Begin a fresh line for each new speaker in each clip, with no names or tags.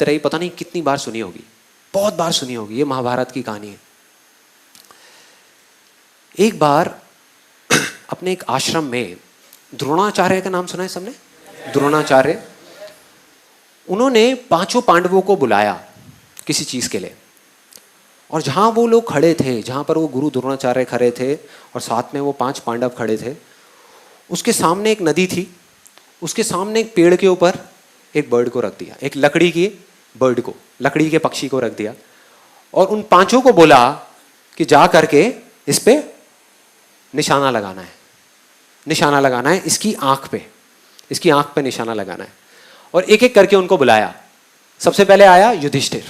तरह ही पता नहीं कितनी बार सुनी होगी, बहुत बार सुनी होगी। ये महाभारत की कहानी है। एक बार अपने एक आश्रम में, द्रोणाचार्य का नाम सुना है सबने? द्रोणाचार्य, उन्होंने 5 पांडवों को बुलाया किसी चीज के लिए, और जहां वो लोग खड़े थे, जहां पर वो गुरु द्रोणाचार्य खड़े थे और साथ में वो 5 पांडव खड़े थे, उसके सामने एक नदी थी, उसके सामने एक पेड़ के ऊपर एक बर्ड को रख दिया, एक लकड़ी की बर्ड को, लकड़ी के पक्षी को रख दिया, और उन 5 को बोला कि जा करके इस पे निशाना लगाना है, निशाना लगाना है इसकी आंख पे, इसकी आंख पे निशाना लगाना है। और एक एक करके उनको बुलाया। सबसे पहले आया युधिष्ठिर,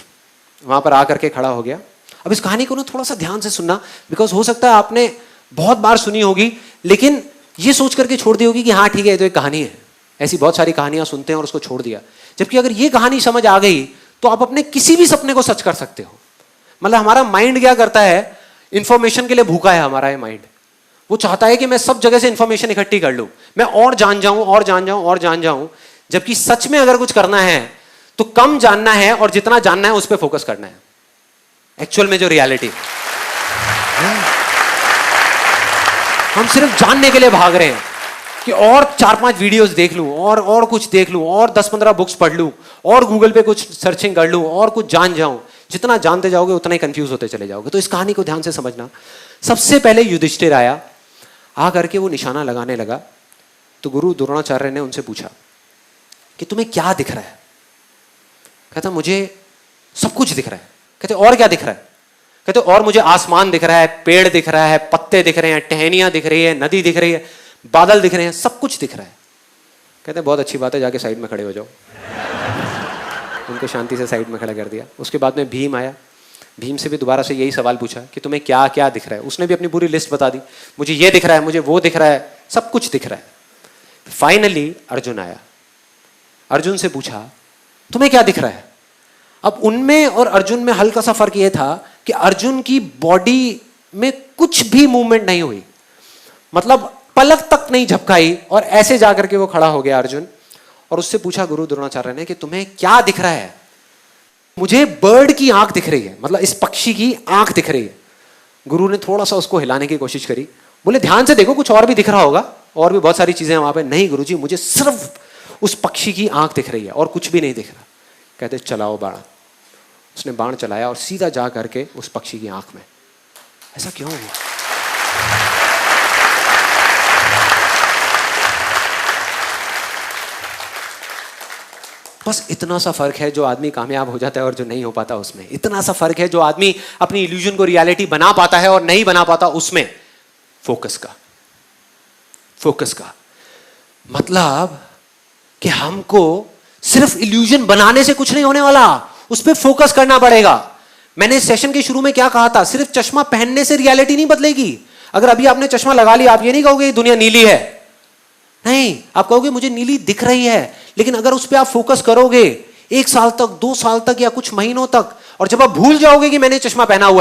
वहां पर आकर के खड़ा हो गया। अब इस कहानी को ना थोड़ा सा ध्यान से सुनना, बिकॉज हो सकता है आपने बहुत बार सुनी होगी लेकिन ये सोच करके छोड़ दी होगी कि हाँ ठीक है, ये तो एक कहानी है। ऐसी बहुत सारी कहानियां सुनते हैं और उसको छोड़ दिया। जबकि अगर ये कहानी समझ आ गई तो आप अपने किसी भी सपने को सच कर सकते हो। मतलब हमारा माइंड क्या करता है, इंफॉर्मेशन के लिए भूखा है हमारा ये माइंड। वो चाहता है कि मैं सब जगह से इंफॉर्मेशन इकट्ठी कर लूं, मैं और जान जाऊं और जान जाऊं और जान जाऊं। जबकि सच में अगर कुछ करना है तो कम जानना है और जितना जानना है उस पर फोकस करना है। एक्चुअल में जो रियलिटी, हम सिर्फ जानने के लिए भाग रहे हैं कि और 4-5 वीडियोस देख लूं और कुछ देख लूं और 10-15 बुक्स पढ़ लूं और गूगल पे कुछ सर्चिंग कर लूं और कुछ जान जाऊं। जितना जानते जाओगे उतना ही कंफ्यूज होते चले जाओगे। तो इस कहानी को ध्यान से समझना। सबसे पहले युधिष्ठिर आया, आ करके वो निशाना लगाने लगा। तो गुरु द्रोणाचार्य ने उनसे पूछा कि तुम्हें क्या दिख रहा है? कहता मुझे सब कुछ दिख रहा है। कहते और क्या दिख रहा है? कहते और मुझे आसमान दिख रहा है, पेड़ दिख रहा है, पत्ते दिख रहे हैं, टहनियां दिख रही है, नदी दिख रही है, बादल दिख रहे हैं, सब कुछ दिख रहा है। कहते बहुत अच्छी बात है, जाके साइड में खड़े हो जाओ। उनको शांति से साइड में खड़ा कर दिया। उसके बाद में भीम आया। भीम से भी दोबारा से यही सवाल पूछा कि तुम्हें क्या क्या दिख रहा है। उसने भी अपनी पूरी लिस्ट बता दी, मुझे ये दिख रहा है, मुझे वो दिख रहा है, सब कुछ दिख रहा है। फाइनली अर्जुन आया। अर्जुन से पूछा तुम्हें क्या दिख रहा है? अब उनमें और अर्जुन में हल्का सा फर्क यह था कि अर्जुन की बॉडी में कुछ भी मूवमेंट नहीं हुई, मतलब पलक तक नहीं झपकाई, और ऐसे जाकर के वो खड़ा हो गया अर्जुन। और उससे पूछा गुरु द्रोणाचार्य ने कि तुम्हें क्या दिख रहा है? मुझे बर्ड की आंख दिख रही है, मतलब इस पक्षी की आंख दिख रही है। गुरु ने थोड़ा सा उसको हिलाने की कोशिश करी, बोले ध्यान से देखो कुछ और भी दिख रहा होगा, और भी बहुत सारी चीजें वहां पे। नहीं गुरुजी, मुझे सिर्फ उस पक्षी की आंख दिख रही है और कुछ भी नहीं दिख रहा। कहते चलाओ बाण। उसने बाण चलाया और सीधा जा करके उस पक्षी की आंख में। ऐसा क्यों हुआ? बस इतना सा फर्क है जो आदमी कामयाब हो जाता है और जो नहीं हो पाता उसमें। इतना सा फर्क है जो आदमी अपनी इल्यूजन को रियलिटी बना पाता है और नहीं बना पाता उसमें। फोकस का, फोकस का मतलब कि हमको सिर्फ इल्यूजन बनाने से कुछ नहीं होने वाला, उस पर फोकस करना पड़ेगा। मैंने सेशन के शुरू में क्या कहा था, सिर्फ चश्मा पहनने से रियलिटी नहीं बदलेगी। अगर अभी आपने चश्मा लगा लिया, आप ये नहीं कहोगे दुनिया नीली है, नहीं, आप कहोगे मुझे नीली दिख रही है। लेकिन अगर उस पर आप फोकस करोगे 1 साल तक, 2 साल तक या कुछ महीनों तक, और जब आप भूल जाओगे कि मैंने चश्मा पहना हुआ